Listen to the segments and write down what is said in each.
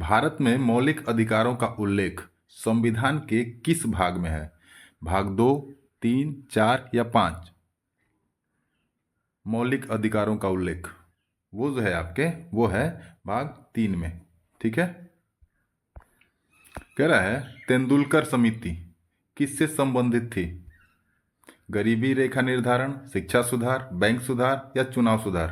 भारत में मौलिक अधिकारों का उल्लेख संविधान के किस भाग में है? भाग 2, 3, 4 या 5? मौलिक अधिकारों का उल्लेख वो जो है आपके, वो है भाग 3 में। ठीक है। कह रहा है तेंदुलकर समिति किससे संबंधित थी? गरीबी रेखा निर्धारण, शिक्षा सुधार, बैंक सुधार या चुनाव सुधार?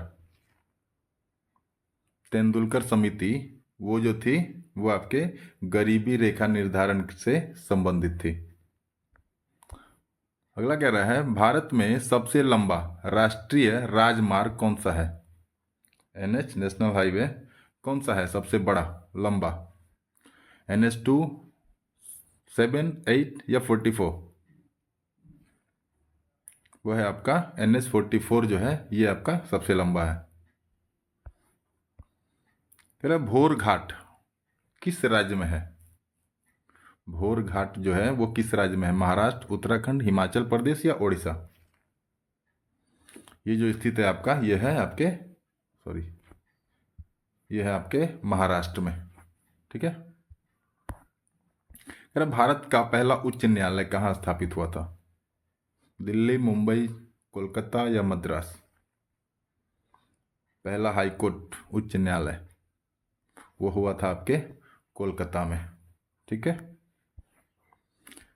तेंदुलकर समिति वो जो थी वो आपके गरीबी रेखा निर्धारण से संबंधित थी। अगला कह रहा है भारत में सबसे लंबा राष्ट्रीय राजमार्ग कौन सा है? NH नेशनल हाईवे कौन सा है सबसे बड़ा लंबा? NH2, 7, 8 या 44? वो है आपका NH44 जो है ये आपका सबसे लंबा है। कह रहा है भोर घाट किस राज्य में है? भोर घाट जो है वो किस राज्य में है? महाराष्ट्र, उत्तराखंड, हिमाचल प्रदेश या उड़ीसा? ये जो स्थित है आपका ये है आपके ये है आपके महाराष्ट्र में। ठीक है। कह रहा भारत का पहला उच्च न्यायालय कहाँ स्थापित हुआ था? दिल्ली, मुंबई, कोलकाता या मद्रास? पहला हाईकोर्ट उच्च न्यायालय वो हुआ था आपके कोलकाता में। ठीक है।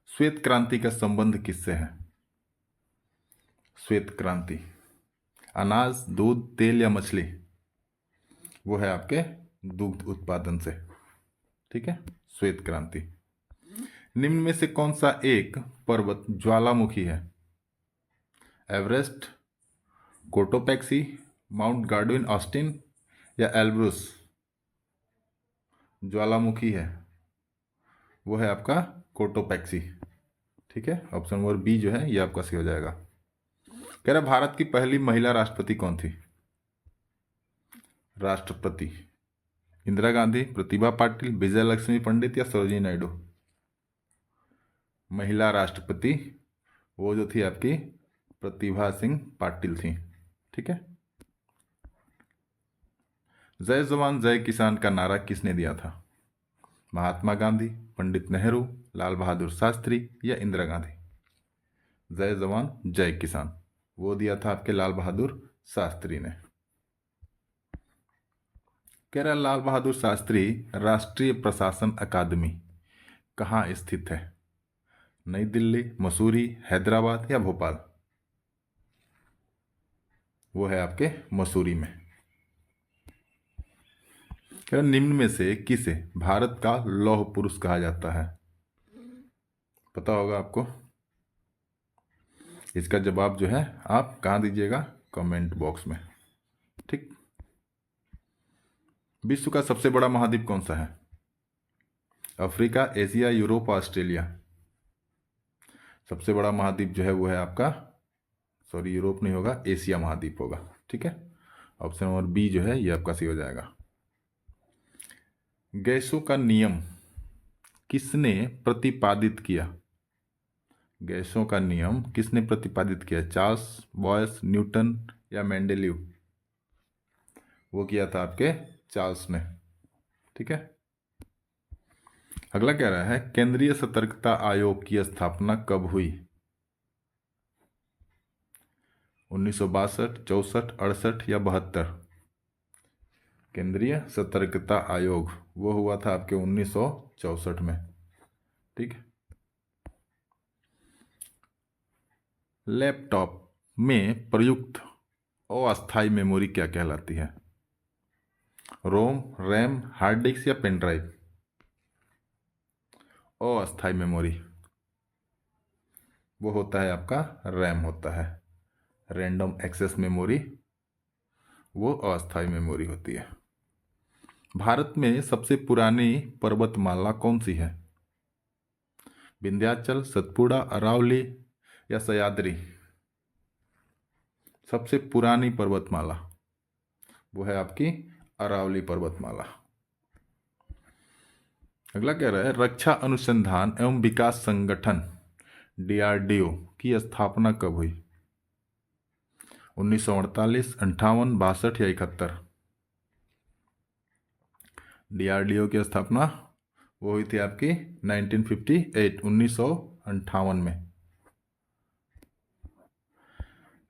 श्वेत क्रांति का संबंध किससे है? श्वेत क्रांति अनाज, दूध, तेल या मछली? वो है आपके दुग्ध उत्पादन से। ठीक है। श्वेत क्रांति। निम्न में से कौन सा एक पर्वत ज्वालामुखी है? Everest, Cotopaxi, mount Godwin Austin या एल्ब्रुस? ज्वालामुखी है वो है आपका कोटोपैक्सी। ठीक है। ऑप्शन नंबर बी जो है ये आपका सही हो जाएगा। कह रहा भारत की पहली महिला राष्ट्रपति कौन थी? राष्ट्रपति इंदिरा गांधी, प्रतिभा पाटिल, विजय लक्ष्मी पंडित या सरोजिनी नायडू? महिला राष्ट्रपति वो जो थी आपकी प्रतिभा सिंह पाटिल थी। ठीक है। जय जवान जय किसान का नारा किसने दिया था? महात्मा गांधी, पंडित नेहरू, लाल बहादुर शास्त्री या इंदिरा गांधी? जय जवान जय किसान वो दिया था आपके लाल बहादुर शास्त्री ने। कह रहा लाल बहादुर शास्त्री राष्ट्रीय प्रशासन अकादमी कहाँ स्थित है? नई दिल्ली, मसूरी, हैदराबाद या भोपाल? वो है आपके मसूरी में। कह रहा निम्न में से किसे भारत का लौह पुरुष कहा जाता है? पता होगा आपको। इसका जवाब जो है आप कहाँ दीजिएगा? कमेंट बॉक्स में। ठीक। विश्व का सबसे बड़ा महाद्वीप कौन सा है? Africa, Asia, Europe, Australia? सबसे बड़ा महाद्वीप जो है वो है आपका यूरोप नहीं होगा, एशिया महाद्वीप होगा। ठीक है। ऑप्शन नंबर बी जो है ये आपका सही हो जाएगा। गैसों का नियम किसने प्रतिपादित किया? गैसों का नियम किसने प्रतिपादित किया? चार्ल्स बॉयस, न्यूटन या मेंडेलीव? वो किया था आपके चार्ल्स ने। ठीक है। अगला कह रहा है केंद्रीय सतर्कता आयोग की स्थापना कब हुई? 1962, 64, 68 या 72? केंद्रीय सतर्कता आयोग वो हुआ था आपके 1964 में। ठीक है। लैपटॉप में प्रयुक्त अस्थायी मेमोरी क्या कहलाती है? रोम, रैम, हार्ड डिस्क या पेन ड्राइव? अस्थायी मेमोरी वो होता है आपका रैम होता है, रैंडम एक्सेस मेमोरी वो अस्थायी मेमोरी होती है। भारत में सबसे पुरानी पर्वतमाला कौन सी है? विंध्याचल, सतपुड़ा, अरावली या सह्याद्री? सबसे पुरानी पर्वतमाला वो है आपकी अरावली पर्वतमाला। अगला कह रहा है रक्षा अनुसंधान एवं विकास संगठन DRDO की स्थापना कब हुई? 1948, 58, 62 या 71? डीआरडीओ की स्थापना वो हुई थी आपकी 1958 1958 में।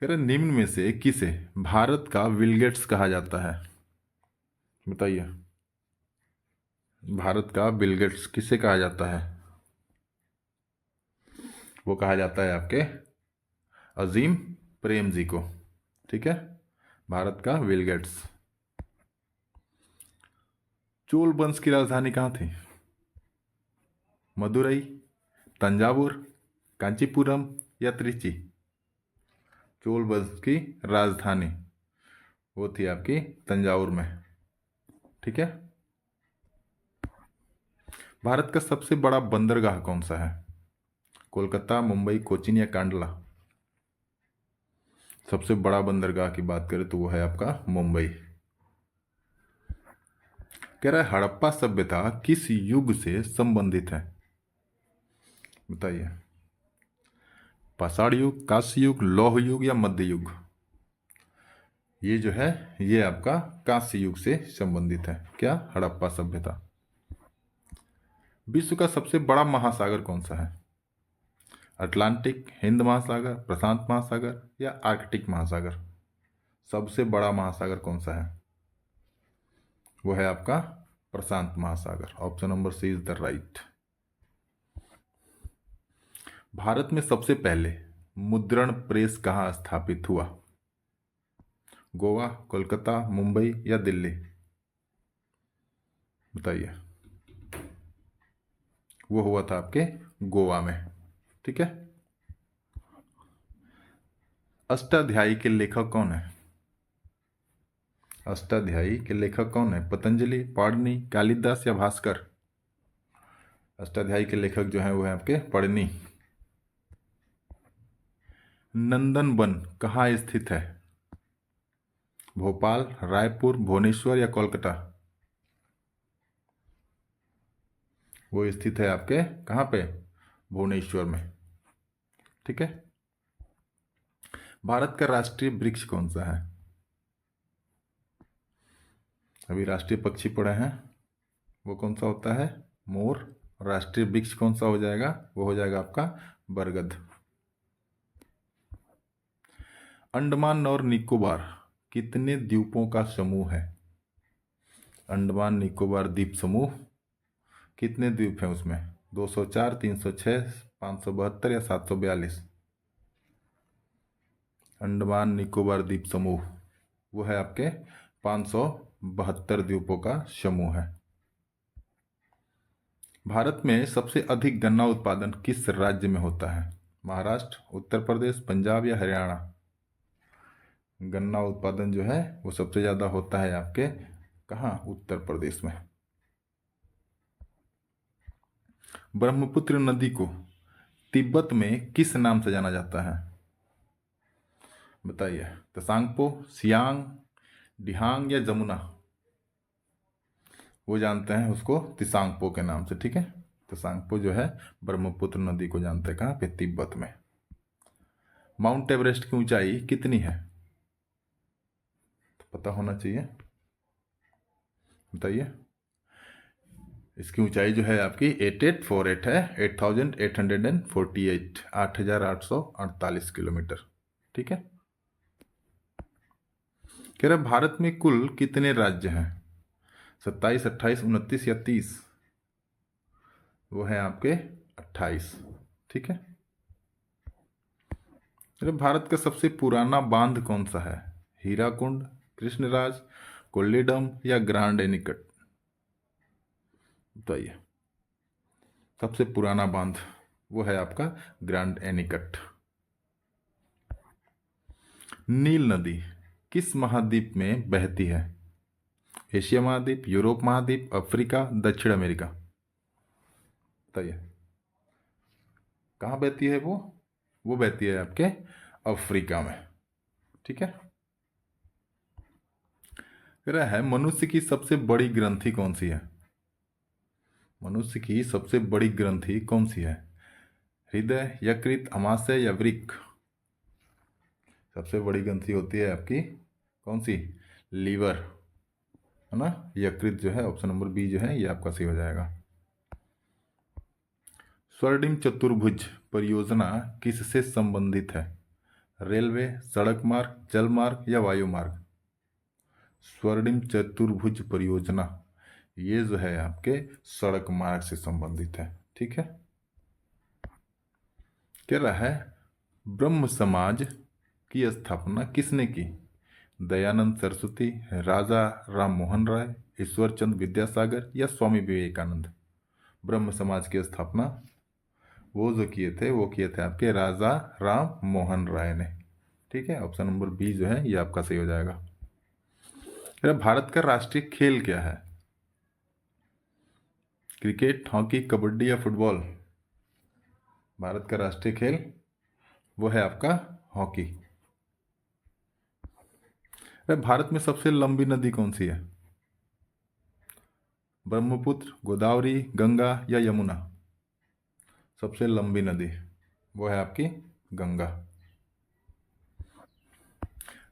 कह रहे निम्न में से किसे भारत का बिल गेट्स कहा जाता है? बताइए, भारत का बिल गेट्स किसे कहा जाता है? वो कहा जाता है आपके अजीम प्रेम जी को। ठीक है, भारत का बिल गेट्स। चोल वंश की राजधानी कहाँ थी? मदुरई, तंजावुर, कांचीपुरम या त्रिची? चोल वंश की राजधानी वो थी आपकी तंजावुर में। ठीक है। भारत का सबसे बड़ा बंदरगाह कौन सा है? कोलकाता, मुंबई, कोचीन या कांडला? सबसे बड़ा बंदरगाह की बात करें तो वो है आपका मुंबई। कह रहा है हड़प्पा सभ्यता किस युग से संबंधित है? बताइए, पाषाण युग, कांस्य युग, लौह युग या मध्य युग? ये जो है ये आपका कांस्य युग से संबंधित है। क्या? हड़प्पा सभ्यता। विश्व का सबसे बड़ा महासागर कौन सा है? अटलांटिक, हिंद महासागर, प्रशांत महासागर या आर्कटिक महासागर? सबसे बड़ा महासागर कौन सा है? वो है आपका प्रशांत महासागर। Option number C is the right. Bharat में सबसे पहले मुद्रण प्रेस कहाँ स्थापित हुआ? गोवा, कोलकाता, मुंबई या दिल्ली? बताइए। वो हुआ था आपके गोवा में। ठीक है। अष्टाध्यायी के लेखक कौन है? अष्टाध्यायी के लेखक कौन है? पतंजलि, पाणिनि, कालिदास या भास्कर? अष्टाध्यायी के लेखक जो है वो है आपके पाणिनि। नंदन वन कहाँ स्थित है? भोपाल, रायपुर, भुवनेश्वर या कोलकाता? वो स्थित है आपके कहाँ पे? भुवनेश्वर में। ठीक है। भारत का राष्ट्रीय वृक्ष कौन सा है? अभी राष्ट्रीय पक्षी पढ़े हैं, वो कौन सा होता है? मोर। राष्ट्रीय वृक्ष कौन सा हो जाएगा? वो हो जाएगा आपका बरगद। अंडमान और निकोबार कितने द्वीपों का समूह है? अंडमान निकोबार द्वीप समूह कितने द्वीप हैं उसमें? 204, 306, 572 या 742? अंडमान निकोबार द्वीप समूह वो है आपके 572 द्वीपों का समूह है। भारत में सबसे अधिक गन्ना उत्पादन किस राज्य में होता है? महाराष्ट्र, उत्तर प्रदेश, पंजाब या हरियाणा? गन्ना उत्पादन जो है वो सबसे ज़्यादा होता है आपके कहाँ? उत्तर प्रदेश में। ब्रह्मपुत्र नदी को तिब्बत में किस नाम से जाना जाता है? बताइए, तसांगपो, सियांग, डिहांग या जमुना? वो जानते हैं उसको तिसांगपो के नाम से। ठीक है। तसांगपो जो है ब्रह्मपुत्र नदी को जानते हैं कहाँ पे? तिब्बत में। माउंट एवरेस्ट की ऊंचाई कितनी है? तो पता होना चाहिए। बताइए। इसकी ऊंचाई जो है आपकी 8848 है, 8848, 8848 किलोमीटर। ठीक है। कह रहे भारत में कुल कितने राज्य हैं? 27, 28, 29 या 30? वो है आपके 28। ठीक है। अरे भारत का सबसे पुराना बांध कौन सा है? हीराकुंड, कृष्णराज, कोल्लीडम या ग्रांड एनिकट? बताइए। सबसे पुराना बांध वो है आपका ग्रांड एनिकट। नील नदी किस महाद्वीप में बहती है? एशिया महाद्वीप, यूरोप महाद्वीप, अफ्रीका, दक्षिण अमेरिका? बताइए। कहाँ बहती है वो बहती है आपके अफ्रीका में। ठीक है। कह रहा है मनुष्य की सबसे बड़ी ग्रंथि कौन सी है? मनुष्य की सबसे बड़ी ग्रंथि कौन सी है? हृदय, यकृत, अमाशय या वृक्क? सबसे बड़ी ग्रंथि होती है आपकी कौन सी? लीवर। है ना। यकृत जो है, ऑप्शन नंबर बी जो है ये आपका सही हो जाएगा। स्वर्णिम चतुर्भुज परियोजना किससे संबंधित है? रेलवे, सड़क मार्ग, जल मार्ग या वायु मार्ग? स्वर्णिम चतुर्भुज परियोजना ये जो है आपके सड़क मार्ग से संबंधित है। ठीक है। कह रहा है ब्रह्म समाज की स्थापना किसने की? दयानंद सरस्वती, राजा राम मोहन राय, ईश्वरचंद विद्यासागर या स्वामी विवेकानंद? ब्रह्म समाज की स्थापना वो जो किए थे वो किए थे आपके राजा राम मोहन राय ने। ठीक है, ऑप्शन नंबर बी जो है ये आपका सही हो जाएगा। भारत का राष्ट्रीय खेल क्या है? क्रिकेट, हॉकी, कबड्डी या फुटबॉल? भारत का राष्ट्रीय खेल वो है आपका हॉकी। भारत में सबसे लंबी नदी कौन सी है? ब्रह्मपुत्र, गोदावरी, गंगा या यमुना? सबसे लंबी नदी वो है आपकी गंगा।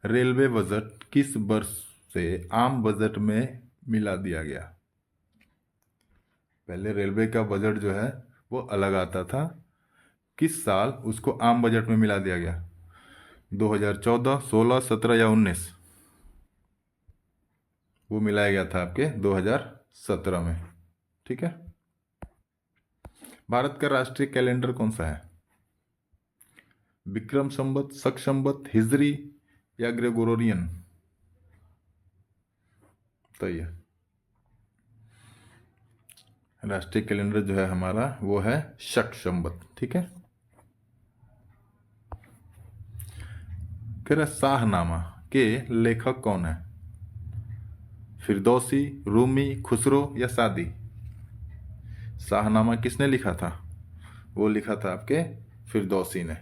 रेलवे बजट किस वर्ष से आम बजट में मिला दिया गया? पहले रेलवे का बजट जो है वो अलग आता था, किस साल उसको आम बजट में मिला दिया गया? 2014, 16, 17 या 19? वो मिलाया गया था आपके 2017 में। ठीक है। भारत का राष्ट्रीय कैलेंडर कौन सा है? विक्रम संवत, शक संवत, हिजरी या ग्रेगोरियन? तो ये राष्ट्रीय कैलेंडर जो है हमारा वो है शक संवत। ठीक है। फिर शाहनामा के लेखक कौन है? फिरदौसी, रूमी, खुसरो या सादी? शाहनामा किसने लिखा था? वो लिखा था आपके फिरदौसी ने।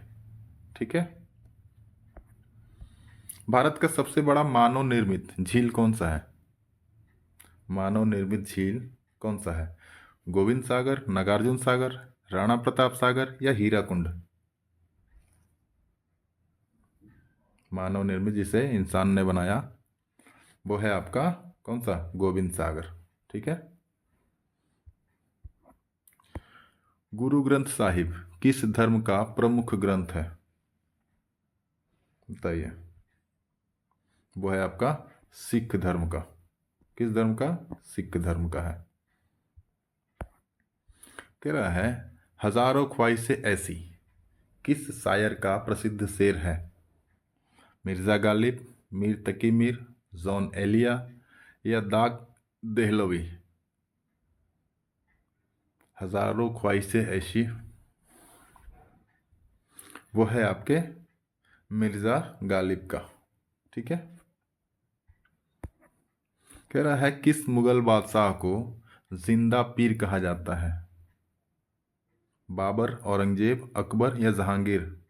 ठीक है। भारत का सबसे बड़ा मानव निर्मित झील कौन सा है? मानव निर्मित झील कौन सा है? गोविंद सागर, नागार्जुन सागर, राणा प्रताप सागर या हीराकुंड? मानव निर्मित जिसे इंसान ने बनाया वो है आपका कौन सा? गोविंद सागर। ठीक है। गुरु ग्रंथ साहिब किस धर्म का प्रमुख ग्रंथ है? बताइए। वो है आपका सिख धर्म का। किस धर्म का? सिख धर्म का है। कह रहा है हजारों ख्वाहिशें ऐसी किस शायर का प्रसिद्ध शेर है? मिर्जा गालिब, मीर तकी मीर, जॉन एलिया या दाग देहलवी? हजारों ख्वाहिशें ऐसी वो है आपके मिर्जा गालिब का। ठीक है। कह रहा है किस मुगल बादशाह को जिंदा पीर कहा जाता है? बाबर, औरंगजेब, अकबर या जहांगीर?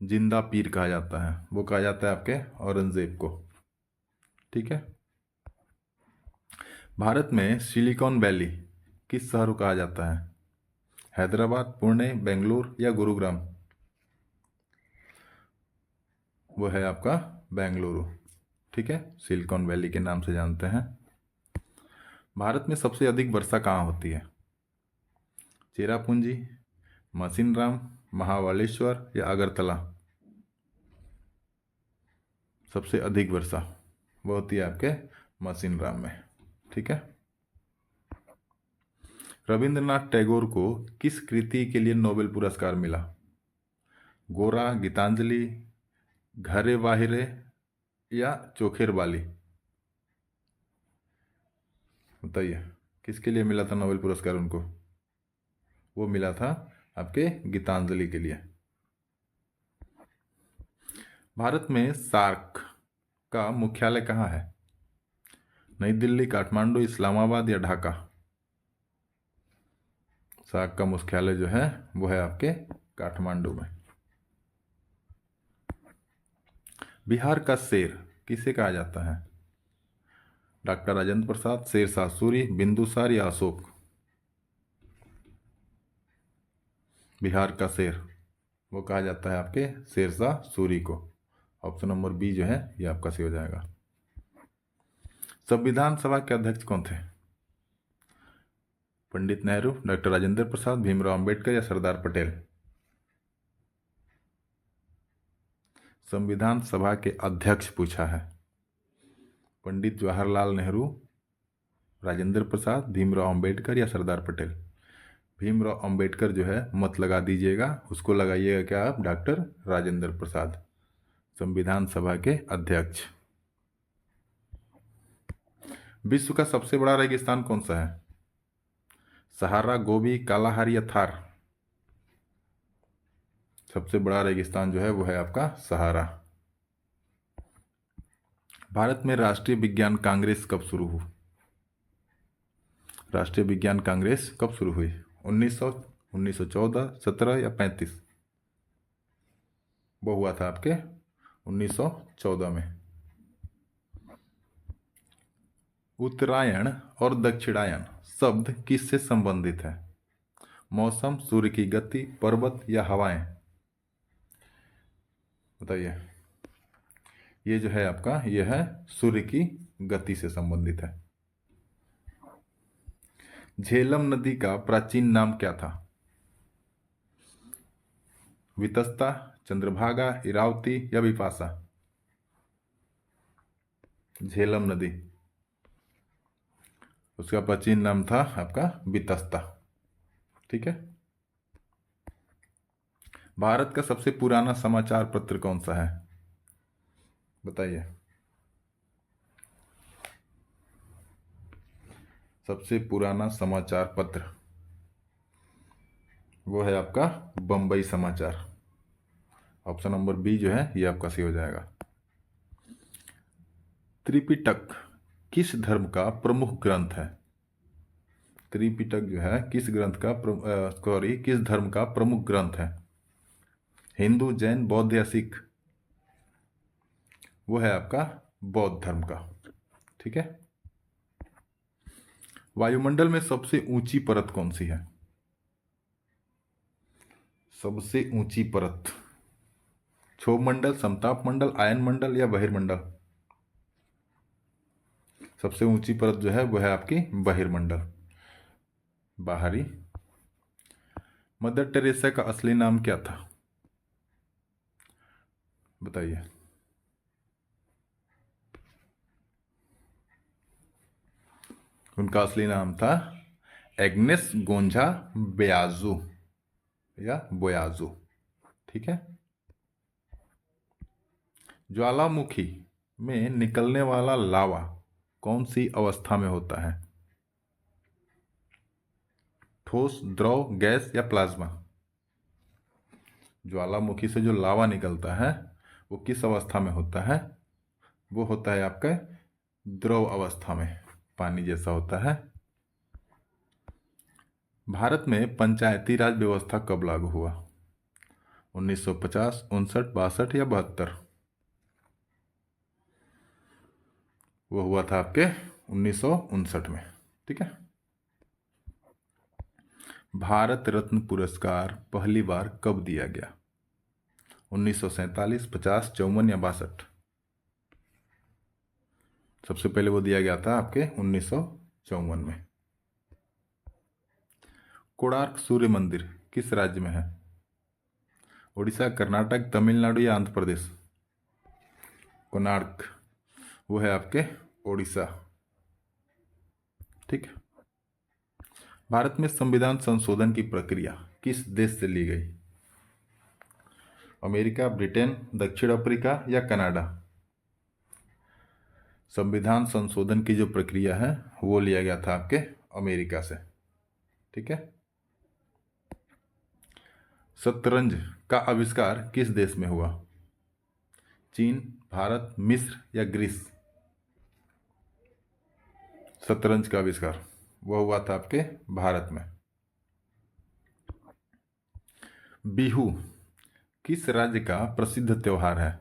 जिंदा पीर कहा जाता है वो कहा जाता है आपके औरंगजेब को। ठीक है। भारत में सिलिकॉन वैली किस शहर को कहा जाता है? हैदराबाद, पुणे, बेंगलुरु या गुरुग्राम? वो है आपका बेंगलुरु। ठीक है, सिलिकॉन वैली के नाम से जानते हैं। भारत में सबसे अधिक वर्षा कहाँ होती है? चेरापूंजी, मसीनराम, महाबलेश्वर या अगरतला? सबसे अधिक वर्षा वो होती है आपके मसीनराम में। ठीक है। रविंद्रनाथ टैगोर को किस कृति के लिए नोबेल पुरस्कार मिला? गोरा, गीतांजलि, घरे बाहिरे या चोखेर बाली? बताइए किसके लिए मिला था नोबेल पुरस्कार उनको? वो मिला था आपके गीतांजलि के लिए। भारत में सार्क का मुख्यालय कहाँ है? नई दिल्ली, काठमांडू, इस्लामाबाद या ढाका? सार्क का मुख्यालय जो है वो है आपके काठमांडू में। बिहार का शेर किसे कहा जाता है? डॉक्टर राजेंद्र प्रसाद, शेरशाह सूरी, बिंदुसार या अशोक? बिहार का शेर वो कहा जाता है आपके शेरशाह सूरी को। ऑप्शन नंबर बी जो है ये आपका सही हो जाएगा। संविधान सभा के अध्यक्ष कौन थे? पंडित नेहरू, डॉक्टर राजेंद्र प्रसाद, भीमराव अंबेडकर या सरदार पटेल? संविधान सभा के अध्यक्ष पूछा है। पंडित जवाहरलाल नेहरू, राजेंद्र प्रसाद, भीमराव अंबेडकर या सरदार पटेल? भीमराव अंबेडकर जो है मत लगा दीजिएगा, उसको लगाइएगा क्या आप? डॉक्टर राजेंद्र प्रसाद, संविधान सभा के अध्यक्ष। विश्व का सबसे बड़ा रेगिस्तान कौन सा है? सहारा, गोबी, कालाहारी या थार? सबसे बड़ा रेगिस्तान जो है वो है आपका सहारा। भारत में राष्ट्रीय विज्ञान कांग्रेस कब शुरू हुई? राष्ट्रीय विज्ञान कांग्रेस कब शुरू हुई? 1900, 1914, 17 या 35? वो हुआ था आपके 1914 में। उत्तरायण और दक्षिणायन शब्द किससे संबंधित है? मौसम, सूर्य की गति, पर्वत या हवाएं? बताइए। ये जो है आपका, ये है सूर्य की गति से संबंधित है। झेलम नदी का प्राचीन नाम क्या था? वितस्ता, चंद्रभागा, इरावती या विपाशा? झेलम नदी, उसका प्राचीन नाम था आपका वितस्ता। ठीक है। भारत का सबसे पुराना समाचार पत्र कौन सा है? बताइए। सबसे पुराना समाचार पत्र वो है आपका बंबई समाचार। ऑप्शन नंबर बी जो है ये आपका सही हो जाएगा। त्रिपिटक किस धर्म का प्रमुख ग्रंथ है? त्रिपिटक जो है किस ग्रंथ का किस धर्म का प्रमुख ग्रंथ है? हिंदू, जैन, बौद्ध या सिख? वो है आपका बौद्ध धर्म का। ठीक है। वायुमंडल में सबसे ऊंची परत कौन सी है? सबसे ऊंची परत, क्षोभ मंडल, समताप मंडल, आयन मंडल या बहिर्मंडल? सबसे ऊंची परत जो है वो है आपकी बहिर्मंडल, बाहरी। मदर टेरेसा का असली नाम क्या था? बताइए। उनका असली नाम था एग्नेस गोंझा बेयाजू या बोयाजू। ठीक है। ज्वालामुखी में निकलने वाला लावा कौन सी अवस्था में होता है? ठोस, द्रव, गैस या प्लाज्मा? ज्वालामुखी से जो लावा निकलता है वो किस अवस्था में होता है? वो होता है आपका द्रव अवस्था में, पानी जैसा होता है। भारत में पंचायती राज व्यवस्था कब लागू हुआ? 1950, 59, 62 या 72? वो हुआ था आपके 1959 में। ठीक है। भारत रत्न पुरस्कार पहली बार कब दिया गया? 1947, 50, 54 या 62? सबसे पहले वो दिया गया था आपके 1954 में। कोणार्क सूर्य मंदिर किस राज्य में है? उड़ीसा, कर्नाटक, तमिलनाडु या आंध्र प्रदेश? कोणार्क वो है आपके उड़ीसा। ठीक है। भारत में संविधान संशोधन की प्रक्रिया किस देश से ली गई? अमेरिका, ब्रिटेन, दक्षिण अफ्रीका या कनाडा? संविधान संशोधन की जो प्रक्रिया है वो लिया गया था आपके अमेरिका से। ठीक है। शतरंज का आविष्कार किस देश में हुआ? चीन, भारत, मिस्र या ग्रीस? शतरंज का आविष्कार वो हुआ था आपके भारत में। बिहू किस राज्य का प्रसिद्ध त्योहार है?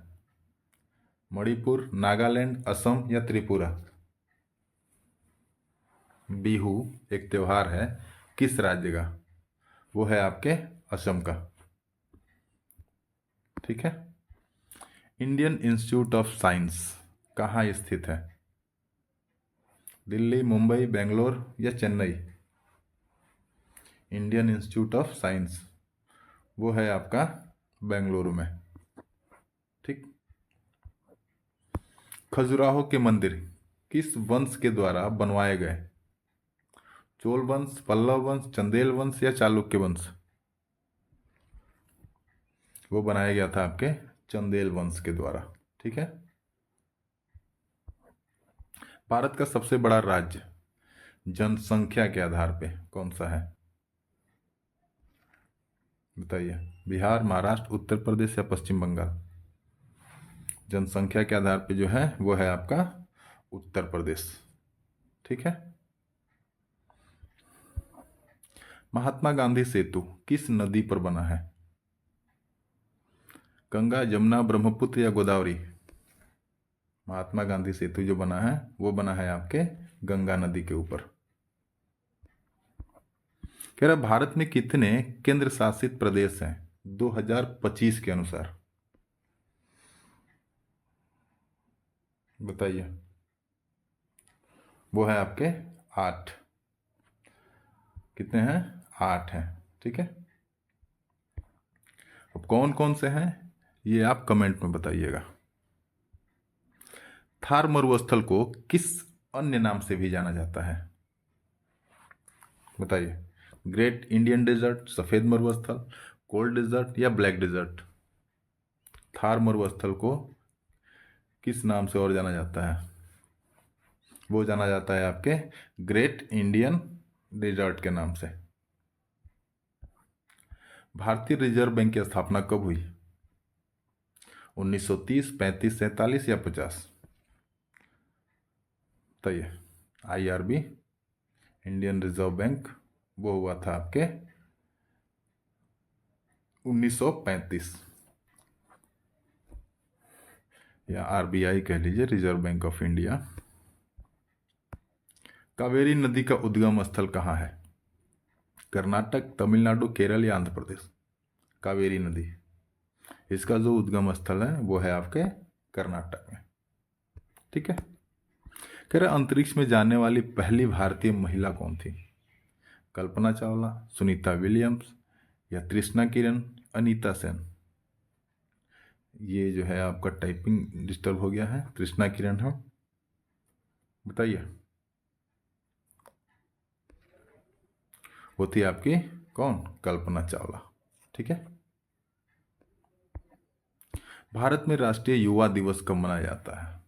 मणिपुर, नागालैंड, असम या त्रिपुरा? बिहू एक त्योहार है किस राज्य का? वो है आपके असम का। ठीक है। इंडियन इंस्टीट्यूट ऑफ साइंस कहाँ स्थित है? दिल्ली, मुंबई, बेंगलोर या Chennai? Indian institute of science वो है आपका बेंगलुरु में। ठीक। खजुराहो के मंदिर किस वंश के द्वारा बनवाए गए? चोल वंश, पल्लव वंश, चंदेल वंश या चालुक्य वंश? वो बनाया गया था आपके चंदेल वंश के द्वारा। ठीक है। भारत का सबसे बड़ा राज्य जनसंख्या के आधार पे कौन सा है? बताइए। बिहार, महाराष्ट्र, उत्तर प्रदेश या पश्चिम बंगाल? जनसंख्या के आधार पे जो है वो है आपका उत्तर प्रदेश। ठीक है। महात्मा गांधी सेतु किस नदी पर बना है? गंगा, जमुना, ब्रह्मपुत्र या गोदावरी? महात्मा गांधी सेतु जो बना है वो बना है आपके गंगा नदी के ऊपर। कह रहा भारत में कितने केंद्र शासित प्रदेश हैं 2025 के अनुसार? बताइए। वो है आपके 8। कितने हैं? 8 हैं। ठीक है। अब कौन कौन से हैं ये आप कमेंट में बताइएगा। थार मरुस्थल को किस अन्य नाम से भी जाना जाता है? बताइए। ग्रेट इंडियन डेजर्ट, सफेद मरुस्थल, कोल्ड डेजर्ट या ब्लैक डेजर्ट? थार मरुस्थल को किस नाम से और जाना जाता है? वो जाना जाता है आपके ग्रेट इंडियन डेजर्ट के नाम से। भारतीय रिजर्व बैंक की स्थापना कब हुई? 1930, 35, 47 या 50? बताइए। IRB, इंडियन रिजर्व बैंक, वो हुआ था आपके 1935, या RBI कह लीजिए, reserve bank of India. Kaveri नदी का उद्गम स्थल कहाँ है? कर्नाटक, तमिलनाडु, केरल या आंध्र प्रदेश? कावेरी नदी, इसका जो उद्गम स्थल है वो है आपके कर्नाटक में। ठीक है। कह रहे अंतरिक्ष में जाने वाली पहली भारतीय महिला कौन थी? कल्पना चावला, सुनीता विलियम्स या तृष्णा किरण, अनीता सेन? ये जो है आपका टाइपिंग डिस्टर्ब हो गया है। तृष्णा किरण है। बताइए। वो थी आपकी कौन? कल्पना चावला। ठीक है। भारत में राष्ट्रीय युवा दिवस कब मनाया जाता है?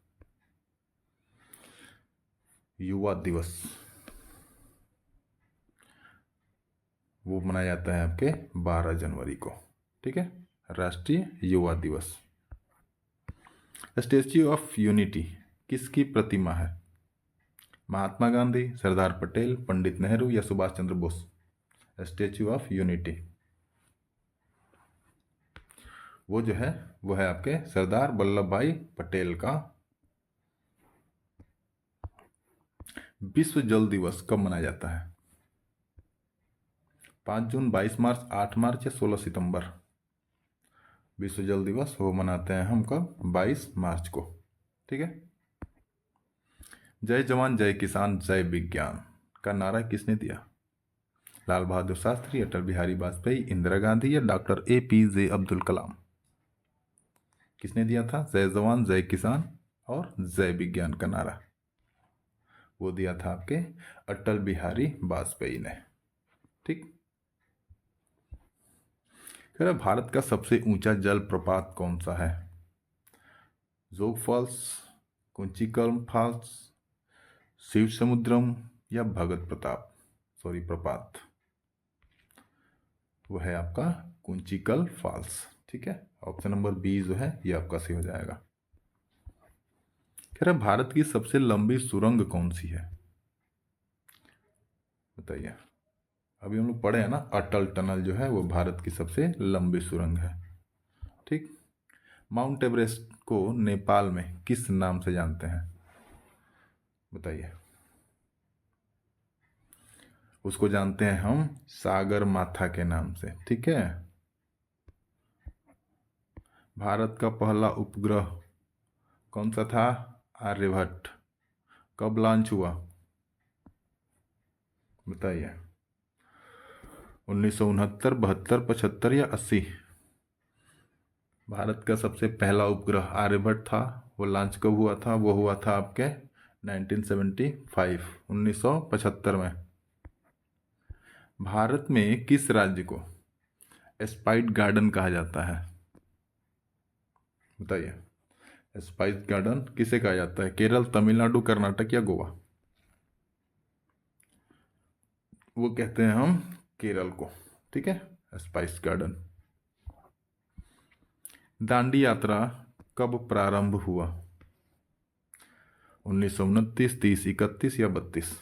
युवा दिवस वो मनाया जाता है आपके 12 जनवरी को। ठीक है। राष्ट्रीय युवा दिवस। स्टैच्यू ऑफ यूनिटी किसकी प्रतिमा है? महात्मा गांधी, सरदार पटेल, पंडित नेहरू या Subhash Chandra Bose? Statue of unity वो जो है वो है आपके सरदार वल्लभ भाई पटेल का। विश्व जल दिवस कब मनाया जाता है? 5 जून, 22 मार्च, 8 मार्च या 16 सितंबर? विश्व जल दिवस वो मनाते हैं हम कब? 22 मार्च को। ठीक है। जय जवान जय किसान जय विज्ञान का नारा किसने दिया? लाल बहादुर शास्त्री, अटल बिहारी वाजपेयी, इंदिरा गांधी या डॉक्टर APJ अब्दुल कलाम? किसने दिया था जय जवान जय किसान और जय विज्ञान का नारा? वो दिया था आपके अटल बिहारी वाजपेयी ने। ठीक। कह रहा भारत का सबसे ऊंचा जल प्रपात कौन सा है? जोग फॉल्स, कुंचिकल फॉल्स, शिव समुद्रम या भगत प्रपात? वो है आपका कुंचिकल फॉल्स। ठीक है। ऑप्शन नंबर बी जो है ये आपका सही हो जाएगा। कह रहा भारत की सबसे लंबी सुरंग कौन सी है? बताइए। अभी हम लोग पढ़े हैं ना, अटल टनल जो है वो भारत की सबसे लंबी सुरंग है। ठीक। माउंट एवरेस्ट को नेपाल में किस नाम से जानते हैं? बताइए। उसको जानते हैं हम सागर माथा के नाम से। ठीक है। भारत का पहला उपग्रह कौन सा था? आर्यभट्ट। कब लॉन्च हुआ? बताइए। 1969, 72, 75 या 80? भारत का सबसे पहला उपग्रह आर्यभट्ट था। वो लॉन्च कब हुआ था? वो हुआ था आपके 1975, 1975 में। भारत में किस राज्य को स्पाइस गार्डन कहा जाता है? बताइए। स्पाइस गार्डन किसे कहा जाता है? केरल, तमिलनाडु, कर्नाटक या गोवा? वो कहते हैं हम केरल को। ठीक है, स्पाइस गार्डन। दांडी यात्रा कब प्रारंभ हुआ? 1929, 30, 31 या 32?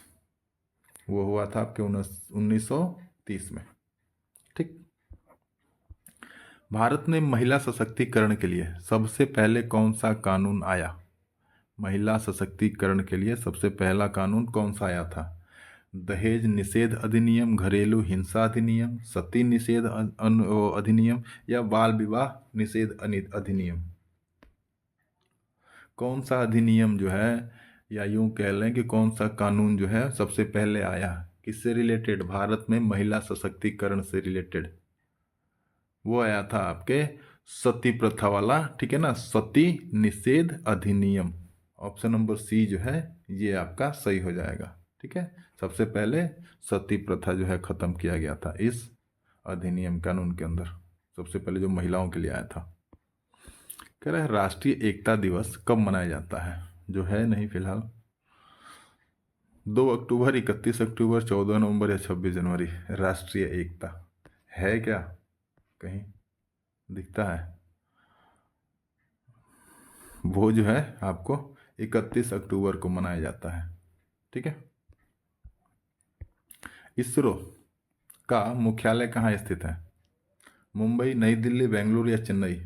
वो हुआ था आपके 1930 में। ठीक। भारत में महिला सशक्तिकरण के लिए सबसे पहले कौन सा कानून आया? महिला सशक्तिकरण के लिए सबसे पहला कानून कौन सा आया था? दहेज निषेध अधिनियम, घरेलू हिंसा अधिनियम, सती निषेध अधिनियम या बाल विवाह निषेध अधिनियम? कौन सा अधिनियम जो है, या यूं कह लें कि कौन सा कानून जो है सबसे पहले आया? किससे रिलेटेड? भारत में महिला सशक्तिकरण से रिलेटेड। वो आया था आपके सती प्रथा वाला। ठीक है ना, सती निषेध अधिनियम। ऑप्शन नंबर सी जो है ये आपका सही हो जाएगा। ठीक है, सबसे पहले सती प्रथा जो है खत्म किया गया था इस अधिनियम कानून के अंदर, सबसे पहले जो महिलाओं के लिए आया था। कह रहा है राष्ट्रीय एकता दिवस कब मनाया जाता है? जो है नहीं फिलहाल। 2 अक्टूबर, 31 अक्टूबर, 14 नवंबर या 26 जनवरी? राष्ट्रीय एकता है क्या? कहीं दिखता है? वो जो है आपको 31 अक्टूबर को मनाया जाता है। ठीक है। इसरो का मुख्यालय कहाँ स्थित है? मुंबई, नई दिल्ली, बेंगलुरु या चेन्नई?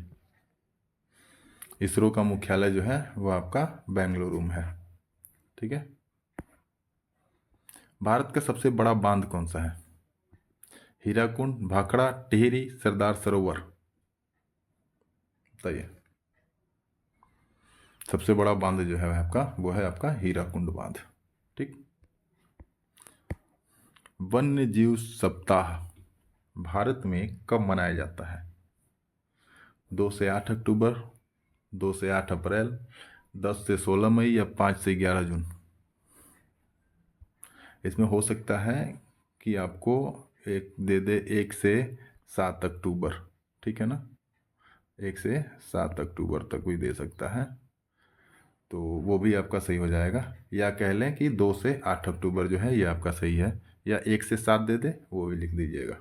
इसरो का मुख्यालय जो है वो आपका बेंगलुरु में है। ठीक है। भारत का सबसे बड़ा बांध कौन सा है? हीराकुंड, भाखड़ा, टिहरी, सरदार सरोवर? बताइए। सबसे बड़ा बांध जो है आपका वो है आपका हीराकुंड बांध। ठीक। वन्य जीव सप्ताह भारत में कब मनाया जाता है? 2 से 8 अक्टूबर, 2 से 8 अप्रैल, 10 से 16 मई या 5 से 11 जून? इसमें हो सकता है कि आपको एक दे दे 1 से 7 अक्टूबर। ठीक है ना, 1 से 7 अक्टूबर तक भी दे सकता है, तो वो भी आपका सही हो जाएगा। या कह लें कि 2 से 8 अक्टूबर जो है ये आपका सही है, या 1 से 7 दे दे, वो भी लिख दीजिएगा।